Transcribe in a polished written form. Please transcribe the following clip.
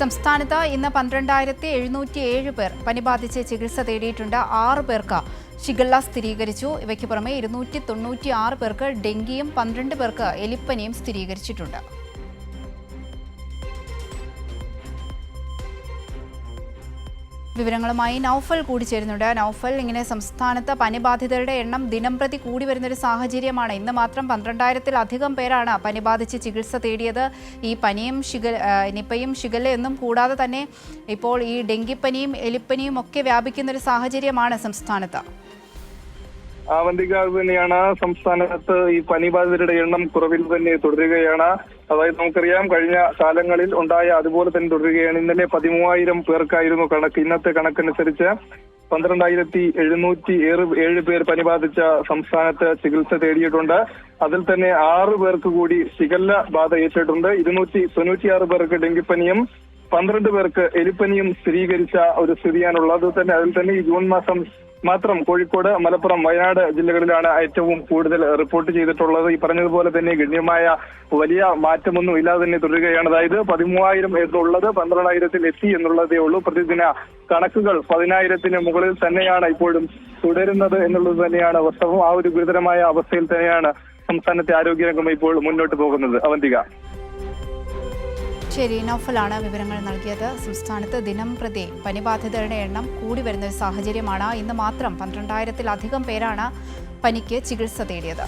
സംസ്ഥാനത്ത് ഇന്ന് 12,707 പേർ പനി ബാധിച്ച് ചികിത്സ തേടിയിട്ടുണ്ട്. 6 പേർക്ക് ഷിഗല്ല സ്ഥിരീകരിച്ചു. ഇവയ്ക്ക് പുറമെ 296 പേർക്ക് ഡെങ്കിയും 12 പേർക്ക് എലിപ്പനിയും സ്ഥിരീകരിച്ചിട്ടുണ്ട്. വിവരങ്ങളുമായി നൗഫൽ കൂടി ചേരുന്നുണ്ട്. നൗഫൽ, ഇങ്ങനെ സംസ്ഥാനത്ത് പനിബാധിതരുടെ എണ്ണം ദിനംപ്രതി കൂടി വരുന്നൊരു സാഹചര്യമാണ്. ഇന്ന് മാത്രം 12,000-ലധികം പേരാണ് പനി ബാധിച്ച് ചികിത്സ തേടിയത്. ഈ പനിയും നിപ്പയും ഷിഗല്ലയൊന്നും കൂടാതെ തന്നെ ഇപ്പോൾ ഈ ഡെങ്കിപ്പനിയും എലിപ്പനിയും ഒക്കെ വ്യാപിക്കുന്നൊരു സാഹചര്യമാണ് സംസ്ഥാനത്ത്. അവന്തിക തന്നെയാണ്. സംസ്ഥാനത്ത് ഈ പനിബാധിതരുടെ എണ്ണം കുറവിൽ തന്നെ തുടരുകയാണ്. അതായത് നമുക്കറിയാം, കഴിഞ്ഞ കാലങ്ങളിൽ ഉണ്ടായ അതുപോലെ തന്നെ തുടരുകയാണ്. ഇന്നലെ 13,000 പേർക്കായിരുന്നു കണക്ക്. ഇന്നത്തെ കണക്കനുസരിച്ച് 12,707 പേർ പനി ബാധിച്ച സംസ്ഥാനത്ത് ചികിത്സ തേടിയിട്ടുണ്ട്. അതിൽ തന്നെ 6 പേർക്ക് കൂടി ഷിഗല്ല ബാധ ഏറ്റിട്ടുണ്ട്. 296 പേർക്ക് ഡെങ്കിപ്പനിയും 12 പേർക്ക് എലിപ്പനിയും സ്ഥിരീകരിച്ച ഒരു സ്ഥിതിയാണുള്ളത്. അതിൽ തന്നെ ഈ ജൂൺ മാസം മാത്രം കോഴിക്കോട്, മലപ്പുറം, വയനാട് ജില്ലകളിലാണ് ഏറ്റവും കൂടുതൽ റിപ്പോർട്ട് ചെയ്തിട്ടുള്ളത്. ഈ പറഞ്ഞതുപോലെ തന്നെ ഗണ്യമായ വലിയ മാറ്റമൊന്നും ഇല്ലാതെ തന്നെ തുടരുകയാണ്. അതായത് 13,000 എന്നുള്ളത് 12,000-ൽ എത്തി എന്നുള്ളതേ ഉള്ളൂ. പ്രതിദിന കണക്കുകൾ 10,000-ന് മുകളിൽ തന്നെയാണ് ഇപ്പോഴും തുടരുന്നത് എന്നുള്ളത് തന്നെയാണ് വാസ്തവം. ആ ഒരു ഗുരുതരമായ അവസ്ഥയിൽ തന്നെയാണ് സംസ്ഥാനത്തെ ആരോഗ്യരംഗം ഇപ്പോൾ മുന്നോട്ട് പോകുന്നത്. അവന്തിക. ശരി, നൗഫലാണ് വിവരങ്ങൾ നൽകിയത്. സംസ്ഥാനത്ത് ദിനം പ്രതി പനിബാധിതരുടെ എണ്ണം കൂടി വരുന്ന ഒരു സാഹചര്യമാണ്. ഇന്ന് മാത്രം 12,000-ലധികം പേരാണ് പനിക്ക് ചികിത്സ തേടിയത്.